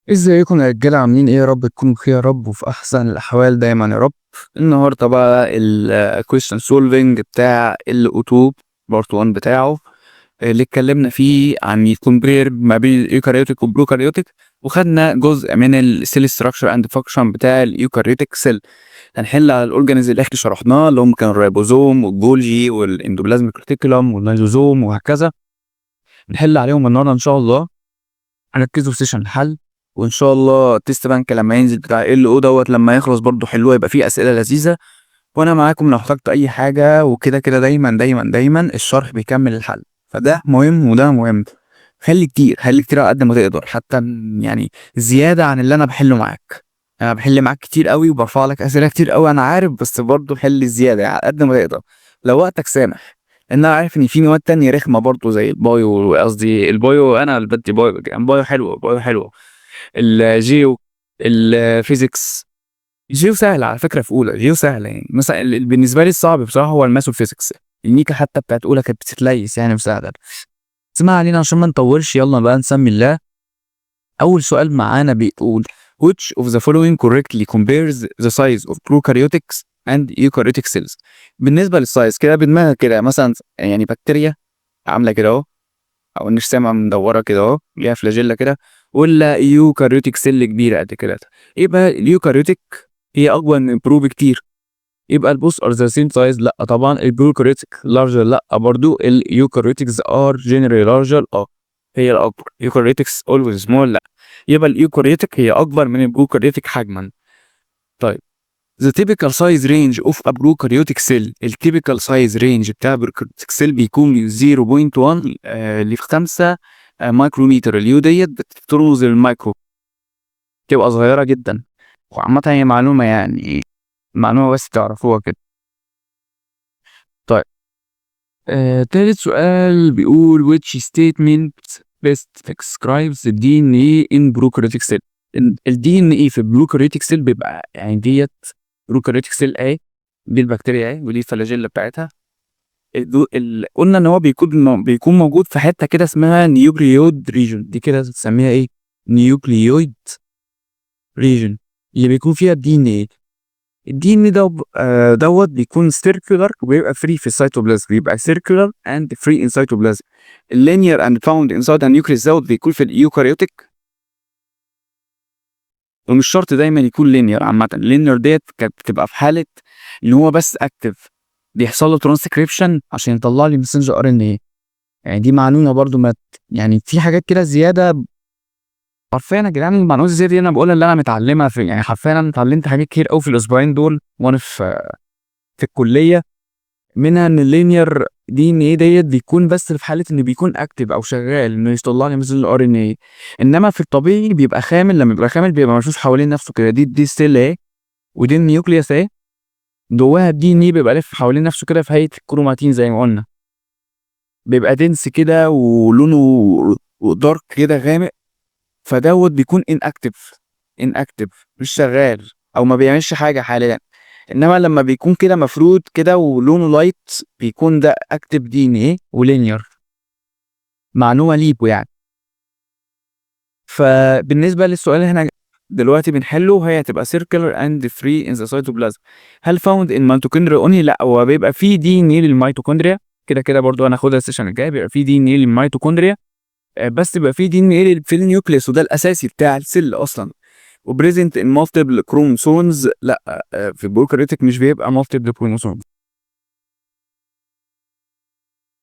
ازيكم يا رجاله؟ عاملين ايه؟ يا رب تكونوا بخير يا رب وفي احسن الاحوال دايما يا رب. النهارده بقى الكويستشن سولفينج بتاع الاوتوب بارت 1 بتاعه، اللي اتكلمنا فيه عن يكمبير ما بين الايوكاريوتيك والبروكاريوتيك، وخدنا جزء من السيل ستراكشر اند فانكشن بتاع الايوكاريوتيك سيل. هنحل على الاورجانيز اللي احنا شرحناه، اللي هم كانوا الريبوزوم والجولجي والاندوبلازميك ريتيكولوم واللايزوزوم وهكذا. نحل عليهم النهارده ان شاء الله. هنركزوا في سيشن الحل، وان شاء الله التست بانك لما ينزل بتاع ال او دوت لما يخلص برضو حلوه، يبقى فيه اسئله لذيذه. وانا معاكم لو احتجت اي حاجه، وكده كده دايما دايما دايما الشرح بيكمل الحل، فده مهم وده مهم. خلي كتير خلي كتير على قد ما تقدر، حتى يعني زياده عن اللي انا بحله معاك. انا بحل معاك كتير قوي وبرفع لك اسئله كتير قوي، انا عارف، بس برضو حل زياده على قد ما تقدر لو وقتك سامح. لان انا عارف ان في مواد تانية رخمه برضو زي البايو، قصدي البايو، انا اللي بدي بايو، يعني بايو حلوه، بايو حلوه. الجيو، الفيزيكس. جيو سهل على فكره، في اولى جيو سهله، يعني مثلا بالنسبه لي الصعب بصراحه هو الماس والفيزيكس. النيكا حتى بتاعت اولى كانت بتتليس يعني مساعده. اسمع علينا عشان ما نطولش، يلا بقى نسمي الله. اول سؤال معانا بيقول which of the following correctly compares the size of prokaryotics and eukaryotic cells. بالنسبه للسايز كده بدماغك كده، مثلا يعني بكتيريا عامله كده اهو، او النشامه مدوره كده اهو ليها فلاجيلا كده، ولا يوكاريوتيك سيل كبيره قد كده. يبقى اليوكاريوتيك هي اكبر من البرو بكتير. يبقى البوس ار ذا سيم سايز، لا طبعا. البروكاريوتيك لارجر، لا برضو. اليوكاريوتيكس ار جنرالي لارجر، هي الاكبر. يوكاريوتيكس اولويز سمول، لا. يبقى اليوكاريوتيك هي اكبر من البروكاريوتيك حجما. طيب، the typical size range of a prokaryotic cell، التيبيكال سايز رينج بتاع البروكاريوتيك سيل بيكون من 0.1 ل 5 مايكروميتر. اليو ديت بترمز للمايكرو، تبقى صغيرة جدا. وعامة هي معلومة، يعني معلومة بس تعرفوها كده. طيب، تالت سؤال بيقول which statement best describes the DNA in prokaryotic cell. ال DNA في البروكاريوتيك سيل بيبقى يعني ديت بروكاريوتيك سيل اهي، دي البكتيريا اهي، ودي الفلاجيلا بتاعتها. قلنا ان هو بيكون موجود في حته كده اسمها نيوكليويد ريجون، دي كده بتسميها ايه؟ نيوكليويد ريجون، اللي بيكون فيها الدي ان ايه. الدي ان ده دوت بيكون سيركولار وبيبقى فري في السيتوبلازم، بيبقى سيركولار اند فري ان سيتوبلازم. اللينير اند فاوند انسايد النيوكليس دوت بيكون في الايوكاريوتيك، ومش شرط دايما يكون لينير. عامه اللينير ديت كانت بتبقى في حاله ان هو بس اكتف، بيحصل له ترانسكريبشن عشان يطلع لي ماسنجر ار ان ايه. يعني دي معلومه برضو، ما يعني في حاجات كده زياده. حرفيا يا جدعان المعلومات الزياده دي انا بقول اللي انا متعلمها في، يعني حرفيا انا اتعلمت حاجات كتير قوي في الاسبوعين دول وانا في الكليه. منها ان اللينير دي ان ايه ديت بيكون بس في حاله انه بيكون اكتف او شغال انه يطلع لي مثل الار ان ايه. انما في الطبيعي بيبقى خامل، لما بيبقى خامل بيبقى ملفوف حوالين نفسه كده. دي ستيل اهي، ودي النيوكليوس اهي، جواها الدي ان ايه بيبقى لف حوالين نفسه كده في هيئه الكروماتين زي ما قلنا. بيبقى دنس كده ولونه دارك كده غامق، فدوت بيكون ان اكتف مش شغال او ما بيعملش حاجه حاليا. انما لما بيكون كده مفرود كده ولونه لايت، بيكون ده اكتف دي ان ايه ولينير. معلومه ليكوا يعني. فبالنسبه للسؤال اللي احنا دلوقتي بنحله، هي هتبقى circular and free in the cytoplasm. هل found in mitochondria only؟ لا، هو بيبقى فيه دي ان ايه للميتوكوندريا، كده كده برضو هناخدها السيشن الجاي. بيبقى فيه دي ان ايه للميتوكوندريا، بس بيبقى فيه دي ان ايه في النيوكليوس، وده الاساسي بتاع السيل اصلا. وبريزنت ان مالتيبل كروموسومز، لا. في البروكاريوتيك مش بيبقى مالتيبل كروموسومز.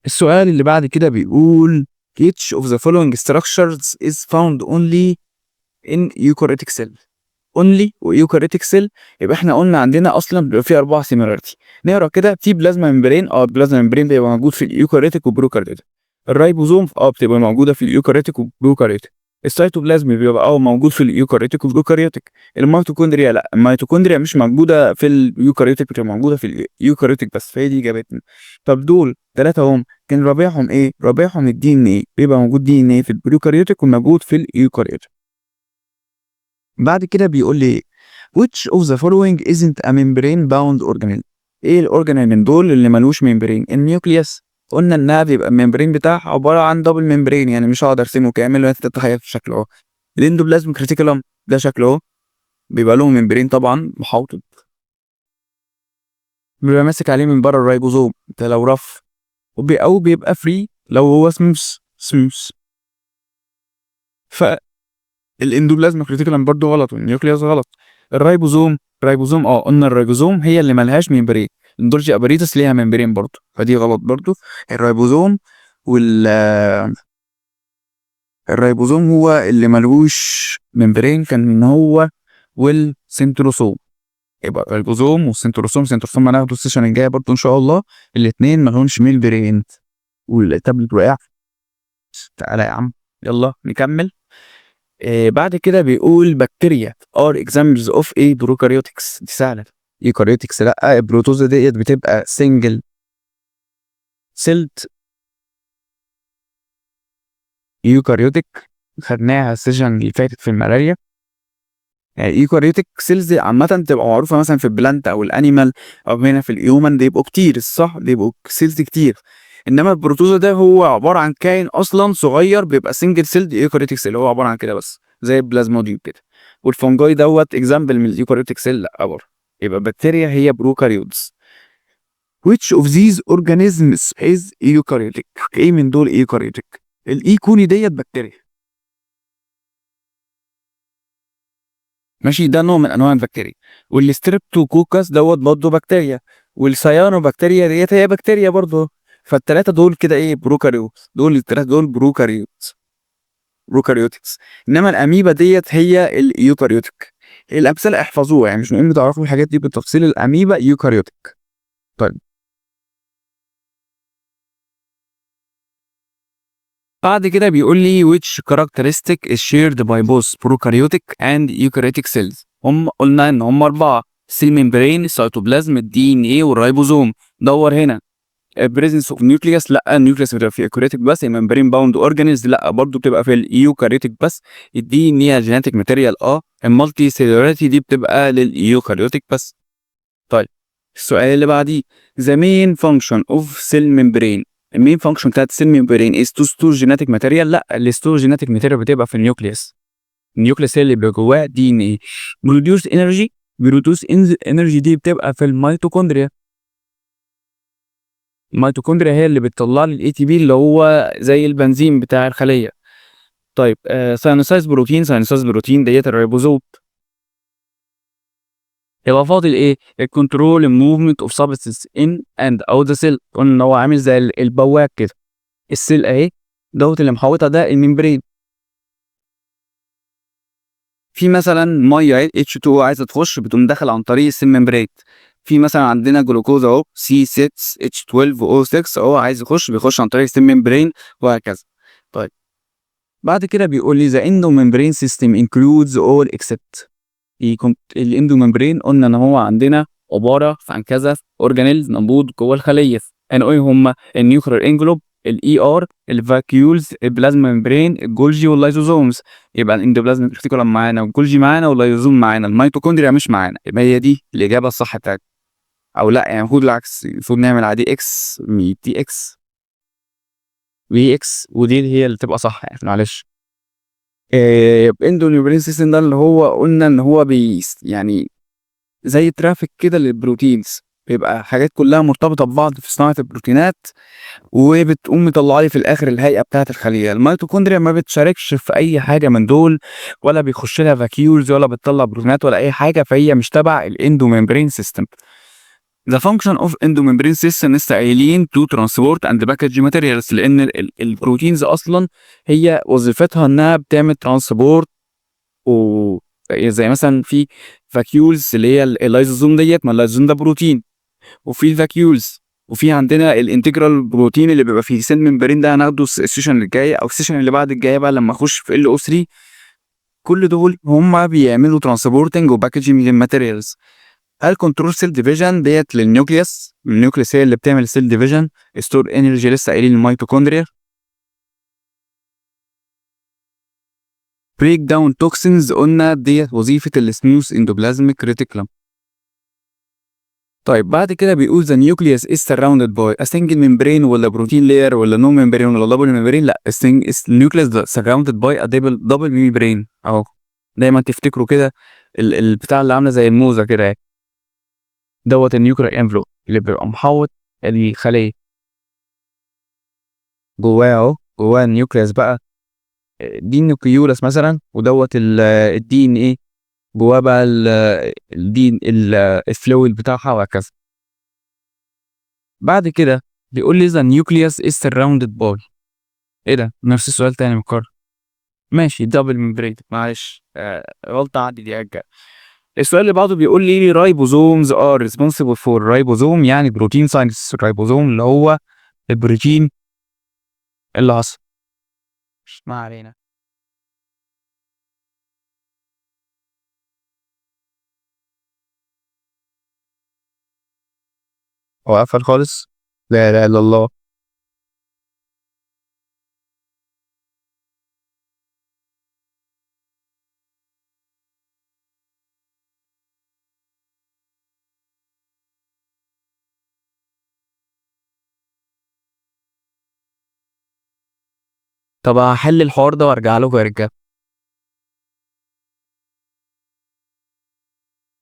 السؤال اللي بعد كده بيقول each of the following structures is found only in eukaryotic cell. only ويوكاريوتيك سيل، يبقى احنا قلنا عندنا اصلا بيبقى فيه 4 سيميلاريتي. نقرا كده، في بلازما ممبرين، البلازما ممبرين بيبقى موجود في اليوكاريوتيك وبروكاريوتيك. الرايبوزوم بتبقى موجوده في اليوكاريوتيك وبروكاريوتيك. السيتوبلازم بيبقى موجود في اليوكاريوتيك وبروكاريوتيك. الميتوكوندريا لا، الميتوكوندريا مش موجوده في اليوكاريوتيك، بتبقى موجوده في اليوكاريوتيك بس، فهي دي اجابتنا. طب دول ثلاثه هم، كان رابعهم ايه؟ رابعهم الدي ان ايه، بيبقى موجود دي ان ايه في البروكاريوتيك وموجود في اليوكاريوتيك. بعد كده بيقول لي which of the following isn't a membrane bound organelle. ايه الاورجانيل من دول اللي ملوش ممبرين؟ النيوكليوس. قلنا انها بيبقى الممبرين بتاعها عباره عن دبل ممبرين، يعني مش هقدر ارسمه كامل وانت تتخيل شكله. الاندوبلازميك ريتيكولم ده شكله اهو، بيبقى له ممبرين طبعا محاوط، بيبقى ماسك عليه من بره الرايبوزوم ده لو رف، او بيبقى فري لو هو سموث. فالاندوبلازميك ريتيكولم برضه غلط والنيوكليوس غلط. الرايبوزوم قلنا الرايبوزوم هي اللي ملهاش ممبرين، الدولجي اباريتس ليها ممبرين برضه، فدي غلط برضه. الرايبوزوم وال الرايبوزوم هو اللي ملوش ممبرين، كان هو والسنتروسوم. يبقى الرايبوزوم والسنتروسوم، سنتروسوم هناخده السيشن الجاي برضه ان شاء الله. الاثنين ملهمش ممبرين. والتابلت وقع. تعالى يا عم يلا نكمل. بعد كده بيقول بكتيريا are examples of a prokaryotics، دي سهله. ايوكاريوتكس لا، البروتوزا ديت بتبقى سنجل سيلد ايوكاريوتيك، خدناها السيشن اللي فاتت في الملاريا. يعني ايوكاريوتيك سيلز عامة تبقى معروفة مثلا في البلانت او الانيمال او هنا في الهيومن، بيبقوا كتير صح، بيبقوا سيلز كتير. انما البروتوزا ده هو عبارة عن كائن اصلا صغير، بيبقى سنجل سيلد ايوكاريوتيك سيل، هو عبارة عن كده بس زي البلازموديوم كده. والفونجاي دوت اكزامبل من الايوكاريوتيك سيل لا برضه. يبقى بكتيريا هي بروكاريوتس. which of these organisms is eukaryotic؟ ايه من دول ايوكاريوتيك؟ الايكوني ديت بكتيريا، ماشي، ده نوع من انواع البكتيريا. والستريبتوكوكس دوت برضه بكتيريا. والسيانو بكتيريا ديت هي بكتيريا برضه. فالثلاثه دول كده ايه بروكاريوت، دول الثلاثه دول بروكاريوتكس. انما الاميبا ديت هي الايوكاريوتيك. الامثله احفظوها، يعني مش مهم تعرفوا الحاجات دي بالتفصيل. الاميبا ايوكاريوتيك. طيب بعد كده بيقول لي which characteristic is shared by both prokaryotic and eukaryotic cells. هم قلنا ان هم 4: السيل ممبرين، السيتوبلازم، الدي ان ايه، والرايبوزوم. دور هنا. presence of nucleus لا، النيوكليوس بتبقى في eukaryotic بس. الممبرين باوند اورجانيز لا، برضه بتبقى في الايوكاريوتيك بس. الدي ان ايه جينيتك ماتيريال المالتي سيلولاريتي دي بتبقى للايوكاريوتيك بس. طيب السؤال اللي بعديه the main function of cell membrane. المين فانكشن بتاعت السيل ممبرين is to store genetic material. لا، الستور genetic material بتبقى في النيوكليوس. النيوكليوس اللي بيبقى جواه دي ان ايه. بروديوس انرجي دي بتبقى في الميتوكوندريا. الميتوكوندريا هي اللي بتطلع لي الاي تي بي اللي هو زي البنزين بتاع الخليه. طيب ساينوسايز بروتين ديت الريبوزوم. يبقى فاضل ايه؟ الكنترول موفمنت اوف سبستنس ان اند اوت ذا سيل. قلنا ان هو عامل زي البواق كده. السيل اهي دوت اللي محوطها ده الممبرين. في مثلا ميه H2O عايزه تخش، بتقوم داخل عن طريق السيل ممبرين. في مثلا عندنا جلوكوز اهو C6H12O6 اهو عايز يخش، بيخش عن طريق السيل ممبرين وهكذا. طيب بعد كده بيقول لي the endomembrane system includes all except. الاندوممبرين قلنا ان هو عندنا عباره عن كذا اورجانيلز موجود جوه الخليه. انا ايه هم؟ النيوكلير انجلوب، الاي ار، الفاكيولز، البلازما ممبرين، الجولجي واللايزوزومز. يبقى الاندوبلازميك ريتيكولم معانا والجولجي معانا واللايزوزوم معانا، الميتوكوندريا مش معانا. يبقى هي دي الاجابه الصح بتاعتنا. او لا، يعني المفروض العكس، المفروض نعمل عادي اكس تي اكس في اكس، ودي هي اللي تبقى صح يعني معلش. اندونيوبرين سيستم ده اللي هو قلنا ان هو يعني زي ترافيك كده للبروتينز، بيبقى حاجات كلها مرتبطه ببعض في صناعه البروتينات، وبتقوم مطلعه لي في الاخر الهيئه بتاعه الخليه. الميتوكوندريا ما بتشاركش في اي حاجه من دول، ولا بيخش لها فاكيولز ولا بتطلع بروتينات ولا اي حاجه، فهي مش تبع الاندوممبرين سيستم. The function of endomembrane system لسه قايلين to transport and package materials، لان البروتينز اصلا هي وظيفتها انها بتعمل ترانسبورت. و زي مثلا في فاكيولز اللي هي اللايزوزوم ديت، ما اللايزوزوم ده بروتين. وفي الفاكيولز، وفي عندنا الانتجرال بروتين اللي بيبقى فيه سيل ممبرين، ده هناخده السيشن الجاي او السيشن اللي بعد الجايه بقى لما اخش في ال O3. كل دول هم بيعملوا ترانسبورتنج وباكجينج للماتيريالز. الكنترول سيل ديفيجن ديت للنيوكليوس، النيوكليوس هي اللي بتعمل سيل ديفيجن. ستور انرجي لسه قايلين الميتوكوندريا. بريك داون توكسينز قلنا ديت وظيفه السموث اندوبلازميك ريتيكولم. طيب بعد كده بيقول the nucleus is surrounded by a single membrane ولا protein layer ولا no membrane ولا double membrane. لا النيوكليوس ده surrounded by a double membrane اهو. دايما تفتكروا كده البتاع اللي عامله زي الموزه كده يعني. دوت النيوكلير انفلوب اللي بيبقى محوط الخليه جواه اهو. جواه النيوكليوس بقى دي النيوكليولس مثلا، ودوت الدي ان ايه جواه بقى الدي الفلويد بتاعها وهكذا. بعد كده بيقول لي the nucleus is surrounded by ايه ده؟ نفس السؤال تاني مكرر. ماشي دبل ممبرين، معلش غلطة عندي دي أجل. السؤال اللي بعده بيقول لي رايبوزومز ار responsible for رايبوزوم يعني بروتين ساينس. رايبوزوم اللي هو البروتين اللي حصل. ما علينا. هو قفل خالص؟ لا اله الا الله. طب هحل الحوار ده وارجع لكم يا رجاله.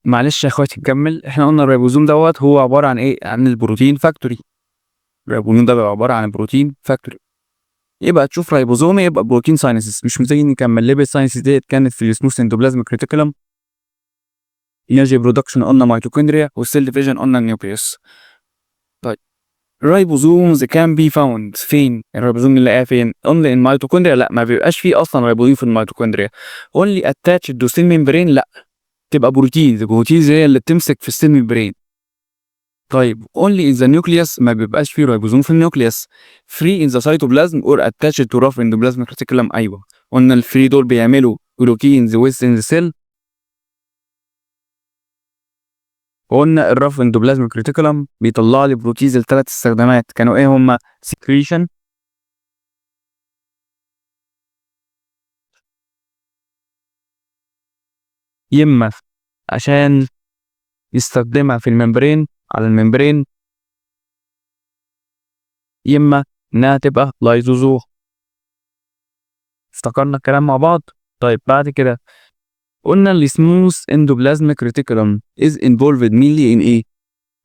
معلش يا اخواتي نكمل. احنا قلنا الريبوزوم دوت هو عباره عن ايه؟ عن البروتين فاكتوري. الريبوزوم ده بيبقى عباره عن بروتين فاكتوري. يبقى تشوف رايبوزوم يبقى بروتين ساينسز. مش محتاجين نكمل. ليبيد ساينسز ديت كانت في السموث اندوبلازميك ريتيكولم. انرجي برودكشن قلنا ميتوكوندريا، والسيل ديفيجن قلنا النيوكليوس. طيب رايبوزومز كان بي فاوند فين؟ الريبوزوم نلاقيها فين؟ اونلي ان ميتوكوندريا؟ لا ما بيبقاش فيه اصلا ريبوزوم في الميتوكوندريا. اونلي اتاتش تو سيل ميمبرين؟ لا تبقى بروتينز. البروتينز هي اللي بتمسك في السيل ميمبرين. طيب only in the nucleus ما بيبقاش فيه رايبوزوم في النيوكليوس. free in the cytoplasm or attached to rough endoplasmic reticulum. ايوه قلنا الفري دول بيعملوا بروتينز within the cell. وقلنا الرف اندوبلازميك ريتيكولم بيطلع لي بروتيز لثلاث استخدامات. كانوا ايه هما؟ سكريشن، يما عشان يستخدمها في الممبرين على الممبرين، يما انها تبقى لايزوزوم. افتكرنا الكلام مع بعض. طيب بعد كده قلنا السموث اندوبلازميك ريتيكولم is involved mainly in ايه؟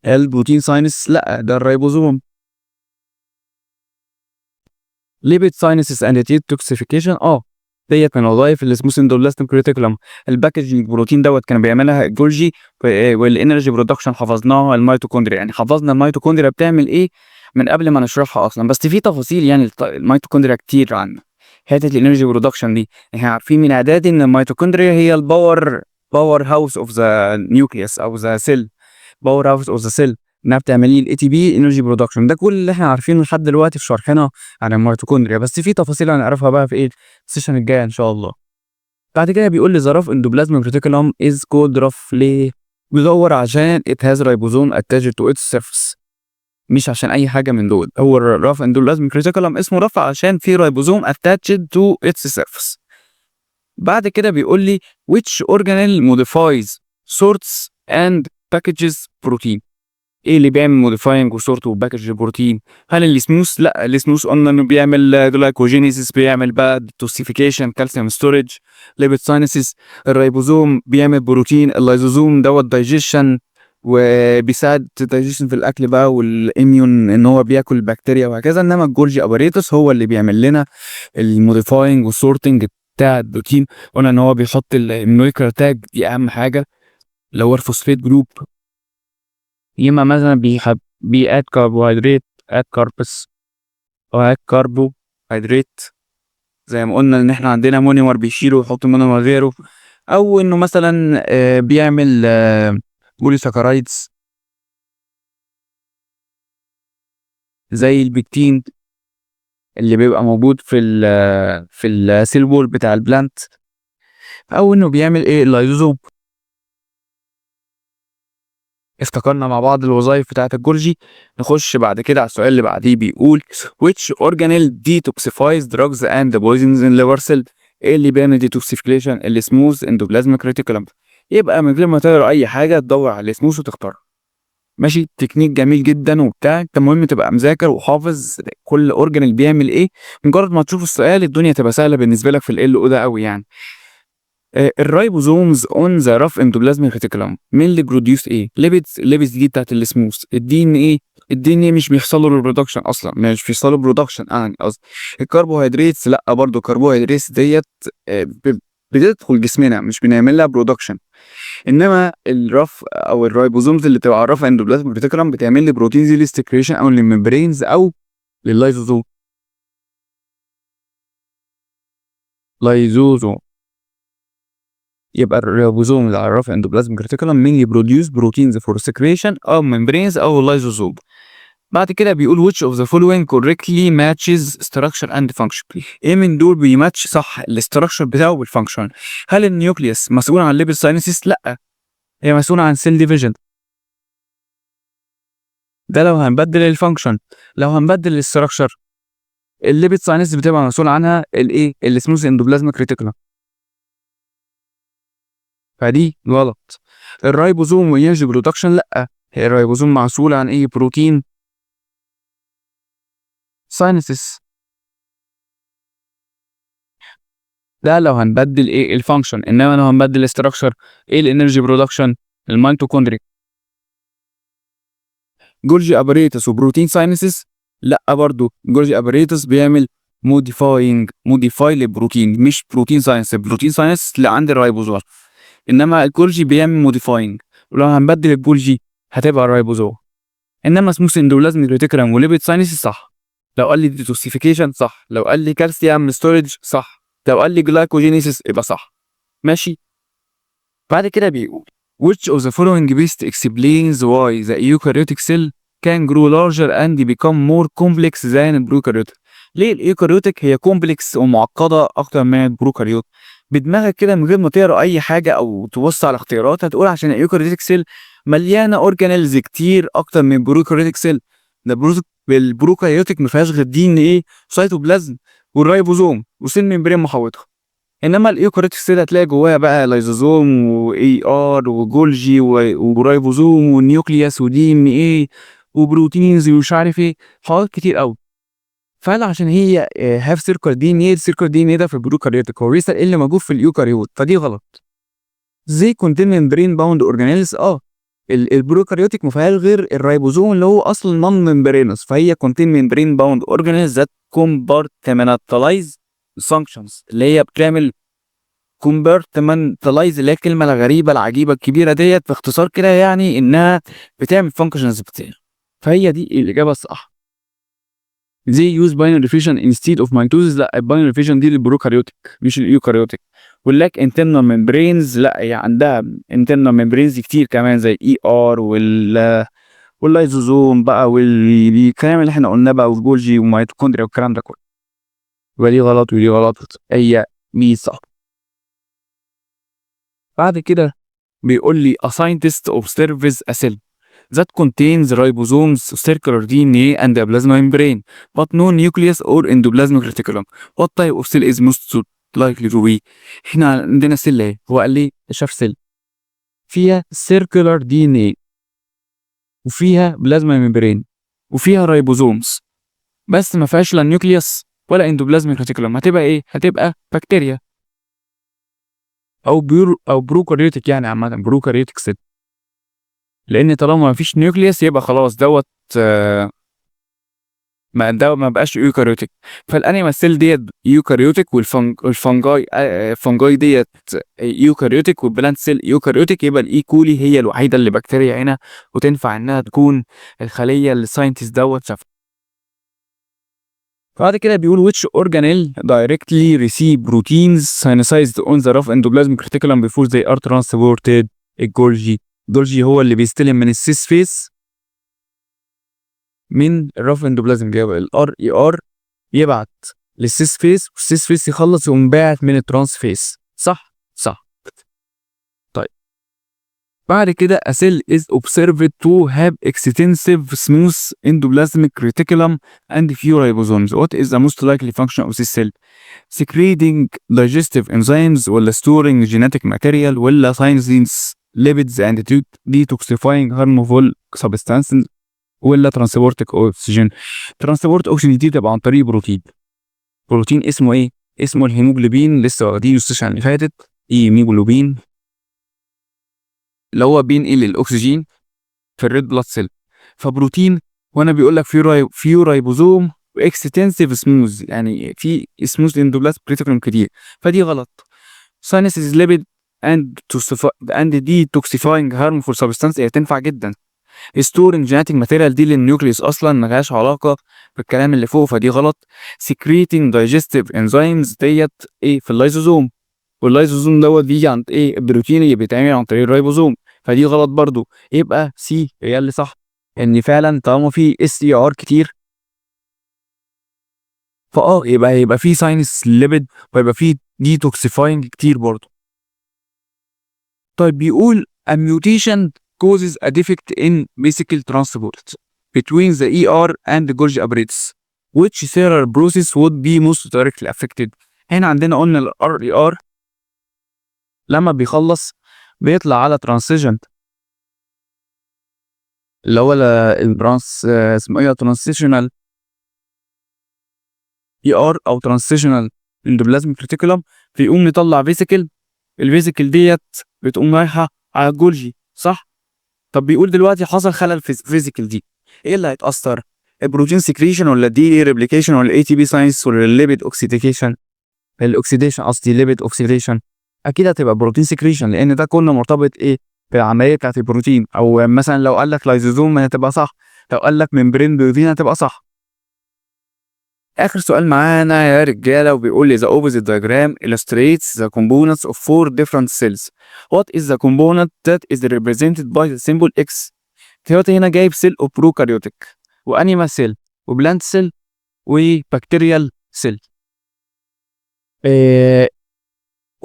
البروتين ساينس؟ لا ده الريبوزوم. ليبيد ساينسز اند توكسيفيكيشن ديت من وظائف السموث اندوبلازميك ريتيكولم. الباكجنج بروتين دوت كان بيعملها جولجي، والانرجي برودكشن حفظناها الميتوكوندريا. يعني حفظنا الميتوكوندريا بتعمل ايه من قبل ما نشرحها اصلا، بس في تفاصيل يعني الميتوكوندريا كتير عنها. حته الانرجي برودكشن دي احنا عارفين من اعدادي ان الميتوكوندريا هي باور هاوس اوف ذا نيوكليوس او ذا سيل. باور هاوس اوف ذا سيل انها بتعمل لي الاي تي بي انرجي برودكشن. ده كل اللي احنا عارفينه لحد دلوقتي في شرحنا عن الميتوكوندريا، بس في تفاصيل هنعرفها بقى في ايه السيشن الجاي ان شاء الله. بعد كده بيقول لي ذا رف اندوبلازميك ريتيكولم از كولد رف. ليه؟ بيدور عشان ات هاز رايبوزوم اتاجد تو اتس سيرفيس، مش عشان اي حاجه من دول. هو الرف اندوبلازميك ريتيكولم اسمه رف عشان في رايبوزوم اتاجد تو اتس سيرفيس. بعد كده بيقول لي which organelle modifies sorts and packages protein. ايه اللي بيعمل موديفاينج وسورت وباكج البروتين؟ هل السموث؟ لا السموث قلنا انه بيعمل جلايكوجينيسيس، بيعمل بقى توسيفيكيشن، كالسيوم ستورج. ليبيد ساينسز الريبوزوم بيعمل بروتين. اللايزوزوم دوت دايجيشن وبيساعد الدايجيشن في الاكل بقى والاميون ان هو بياكل البكتيريا وهكذا. انما الجولجي اباريتس هو اللي بيعمل لنا الموديفاينج والسورتنج بتاع البروتين. قلنا ان هو بيحط الموليكولر تاج، دي اهم حاجه اللي هو الفوسفيت جروب. يما مثلا بيأد كربوهيدرات، اد كاربس او اد كربوهيدرات. زي ما قلنا ان احنا عندنا مونيمر بيشيله ويحط مونيمر غيره، او انه مثلا بيعمل بوليساكرايدز زي البكتين اللي بيبقى موجود في السيل وول بتاع البلانت، او انه بيعمل ايه اللايزوزوم. افتكرنا مع بعض الوظائف بتاعة الجولجي. نخش بعد كده على السؤال اللي بعديه. بيقول which organelle detoxifies drugs and poisons in liver cell. ايه اللي بيعمل ديتوكسيفيكيشن؟ السموث اندوبلازميك ريتيكولم. يبقى من غير ما تقرا اي حاجه تدور على السموث وتختار. ماشي، تكنيك جميل جدا وبتاع. انت المهم تبقى مذاكر وحافظ كل اورجانيل بيعمل ايه، مجرد ما تشوف السؤال الدنيا تبقى سهله بالنسبه لك في ال او ده قوي يعني. الرايبوزومز اون ذا راف اندوبلازميك ريتيكولم مين اللي بروديوس ايه؟ ليبيدز دي بتاعت السموث. الدي ان ايه، الدي ان ايه مش بيحصل له ريبرودكشن اصلا، مش بيحصل له برودكشن يعني قصدي. الكربوهيدرات لا، برضه الكربوهيدرات ديت بتدخل جسمنا مش بنعمل لها برودكشن. انما الرف او الرايبوزومز اللي بتبقى على الرف اندوبلازميك ريتيكولم بتعمل لي بروتين زي الاستكريشن او للممبرينز او لللايزوزوم. لايزوزوم. يبقى الريبوزوم اللي على الرف اندوبلازميك ريتيكولم مين يبروديوس بروتينز فور سكريشن او ممبرينز او لايزوزوم. بعد كده بيقول which of the following correctly matches structure and function. ايه من دول بيماتش صح الاستراكشر بتاعه بالفانكشن؟ هل النيوكليوس مسؤول عن ليبيد ساينسيس؟ لا، هي مسؤولة عن سيل ديفيجن. ده لو هنبدل الفانكشن. لو هنبدل الاستراكشر، الليبيد ساينسيس بتبقى مسؤول عنها الايه؟ السموث اندوبلازميك ريتيكولم. فدي غلط. الرايبوزوم وينرجي برودكشن لا، هي الرايبوزوم مسؤول عن ايه؟ بروتين ساينسيس. ده لو هنبدل ايه؟ الفانكشن. انما لو هنبدل الاستراكشر، ايه؟ الانرجي برودكشن، الميتوكوندريا. جولجي اباريتس وبروتين ساينسيس لا، برضو جولجي اباريتس بيعمل موديفاي للبروتين، مش بروتين ساينس. البروتين ساينس اللي عند الرايبوزوم، انما الجولجي بيعمل موديفاينج. ولو هنبدل الجولجي هتبقى الرايبوزوم. انما سموث اندوبلازميك ريتيكولم وليبيد ساينسيس صح. لو قال لي ديتوكسيفيكيشن صح، لو قال لي كالسيوم ستورج صح، لو قال لي جلايكوجينيسيس يبقى صح. ماشي. بعد كده بيقول which of the following best explains why the eukaryotic cell can grow larger and become more complex than البروكاريوتيك. ليه الايوكاريوتيك هي كومبلكس ومعقده اكتر من البروكاريوت؟ بدماغك كده من غير ما تقرا اي حاجه او تبص على اختيارات هتقول عشان الايوكاريوتيك سيل مليانه اورجانيلز كتير اكتر من البروكاريوتيك سيل. ده البروكاريوتيك ما فيهاش غير دي ان ايه، سيتوبلازم والرايبوزوم وسيل ممبرين محوطها. انما الايوكاريوتيك سيل هتلاقي جواها بقى لايزوزوم واي ار وجولجي ورايبوزوم ونيوكليوس ودي ان ايه وبروتينز ومش عارف ايه، حاجات كتير قوي. فعلا عشان هي هاف سيركل دي ان ايه، السيركل دي ان ايه ده في البروكاريوتيك هو بيسال ايه اللي موجود في الايوكاريوت، فدي غلط. زي كونتين ممبرين باوند اورجانيلز البروكاريوتيك ما فيهاش غير الرايبوزوم اللي هو اصلا نون ممبرينوس، فهي كونتين ممبرين باوند اورجانيلز ذات كومبارتمنتالايز فانكشنز، اللي هي بتعمل كومبارتمنتالايز اللي هي الكلمه الغريبه العجيبه الكبيره ديت، باختصار كده يعني انها بتعمل فانكشنز كتير. فهي دي الاجابه الصح. They use binary fission instead of mitosis. لا، الباينري فيشن دي للبروكاريوتيك مش الايوكاريوتيك. واللاك انترنال ممبرينز لا، هي عندها انترنال ممبرينز كتير كمان زي الاي ار واللايزوزوم بقى والكلام اللي احنا قلناه بقى والجولجي وميتوكوندريا والكلام ده كله. يبقى دي غلط ودي غلط، هي بي صح. بعد كده بيقول لي a scientist observes a cell that contains ribosomes, circular DNA and a plasma membrane but no nucleus or endoplasmic reticulum. What type of cell is most likely to be؟ احنا عندنا سيل اهي، هو قال لي شاف سيل فيها circular DNA وفيها بلازما ممبرين وفيها رايبوزومز بس ما فيهاش لا نيوكليوس ولا اندوبلازميك ريتيكولم. هتبقى ايه؟ هتبقى بكتيريا او بروكاريوتيك، يعني عامه بروكاريوتيك سيل، لان طالما ما فيش نيوكليوس يبقى خلاص دوت ما بقاش يوكاريوتيك. فالانيمال سيل ديت يوكاريوتيك والفنجاي ديت يوكاريوتيك والبلانت سيل يوكاريوتيك. يبقى الايكولي هي الوحيده اللي بكتيريا هنا وتنفع انها تكون الخليه اللي الساينتست دوت شافها. بعد كده بيقول which organelle directly receive proteins synthesized on the rough endoplasmic reticulum before they are transported. الجولجي هو اللي بيستلم من السيس فيس من الرف اندوبلازم، جاب الار اي ار يبعت للسيس فيس والسيس فيس يخلص يقوم باعت من الترانس فيس. صح. طيب بعد كده a cell is observed to have extensive smooth endoplasmic reticulum and few ribosomes. What is the most likely function of this cell؟ secreting digestive enzymes ولا storing genetic material ولا synthesizing lipids and detoxifying harmful سبستانس ولا ترانسبورت اوكسجين. ترانسبورت اوكسجين دي تبقى عن طريق بروتين اسمه ايه؟ اسمه الهيموجلوبين، لسه واخدينه السيشن اللي فاتت. ايه هيموجلوبين اللي هو بينقل الاكسجين في الريد بلاد سيل. فبروتين، وانا بيقول لك فيه رايبوزوم واكستنسيف سموز، يعني في سموز اندوبلازم بريتيكولوم كتير، فدي غلط. ساينسز ليبيد اند دي توكسيفاينج هارمفول سبستانس، هي تنفع جدا. ستورنج جينيتك ماتيريال دي للنيوكليوس اصلا ملهاش علاقه بالكلام اللي فوق، فدي غلط. سكريتنج دايجستيف انزيمز ديت ايه في اللايزوزوم، واللايزوزوم دوت بيجي عن ايه؟ البروتين اللي بيتعمل عن طريق الرايبوزوم، فدي غلط برضو. يبقى سي هي اللي صح، ان فعلا طالما في اس اي ار كتير يبقى في ساينس ليبيد، ويبقى في ديتوكسيفاينج كتير برضو. طيب بيقول a mutation causes a defect in vesicle transport between the ER and the Golgi apparatus. Which cellular process would be most directly affected؟ هنا عندنا قلنا ال RER لما بيخلص بيطلع على transition اللي هو اسمه ايه، transitional ER او transitional endoplasmic reticulum، فيقوم يطلع فيسيكل. الفيسيكل ديت بتقوم رايحه على الجولجي، صح؟ طب بيقول دلوقتي حصل خلل في الفيزيكال دي، ايه اللي هيتاثر؟ البروتين سكريشن ولا الدي اي ريبليكيشن ولا الاي تي بي ساينس ولا الليبيد اوكسيديشن؟ الاكسيديشن قصدي، الليبيد اوكسيديشن. اكيد هتبقى بروتين سكريشن، لان ده كله مرتبط ايه؟ بالعمليه بتاعت البروتين. او مثلا لو قال لك لايزوزوم هتبقى صح، لو قال لك ممبرين بروتين هتبقى صح. اخر سؤال معانا يا رجاله، وبيقول لي the opposite diagram illustrates the components of 4 different cells. What is the component that is represented by the symbol X؟ دلوقتي هنا جايب سيل اوف بروكاريوتيك وانيمال سيل وبلانت سيل وبكتيريال سيل.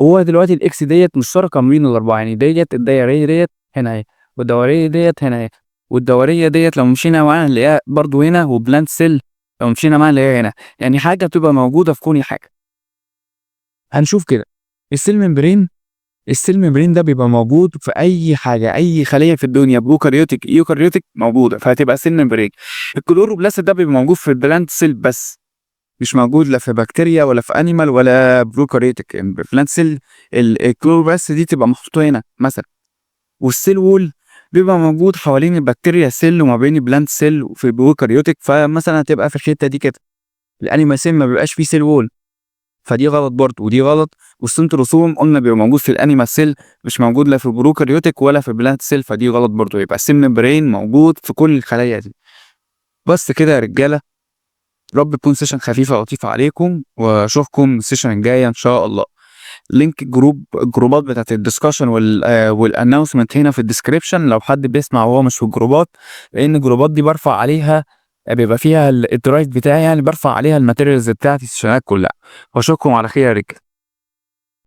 هو دلوقتي الاكس ديت مشتركه ما بين الاربعه، يعني ديت الدايريه ديت هنا اهي، والدوريه ديت هنا اهي، والدوريه ديت لو مشينا معاها نلاقيها برضو هنا، وبلانت سيل لو مشينا معاها نلاقيها هنا. يعني حاجه بتبقى موجوده في كل حاجه. هنشوف كده. السيل ممبرين ده بيبقى موجود في اي حاجه، اي خليه في الدنيا، بروكاريوتيك ايوكاريوتيك موجوده، فهتبقى سيل ممبرين. الكلوروبلاست ده بيبقى موجود في البلانت سيل بس، مش موجود لا في بكتيريا ولا في انيمال ولا بروكاريوتيك. البلانت سيل الكلوروبلاست دي تبقى محطوطه هنا مثلا. والسيل وول بيبقى موجود حوالين البكتيريا سيل وما بين البلانت سيل وفي البروكاريوتيك، فمثلا هتبقى في الحته دي كده. الانيمال سيل ما بيبقاش فيه سيل وول، فدي غلط برضه ودي غلط. والسنتروسوم قلنا بيبقى موجود في الانيمال سيل، مش موجود لا في البروكاريوتيك ولا في البلانت سيل، فدي غلط برضه. يبقى السيل ممبرين موجود في كل الخلايا دي. بس كده يا رجاله، رب تكون سيشن خفيفه ولطيفه عليكم، واشوفكم السيشن الجايه ان شاء الله. لينك الجروبات بتاعت الدسكشن والانونسمنت هنا في الديسكريبشن، لو حد بيسمع وهو مش في الجروبات، لان الجروبات دي برفع عليها، بيبقى فيها الدرايف بتاعي، يعني برفع عليها الماتيريالز بتاعتي السيشنات كلها. واشوفكم على خير يا رجاله.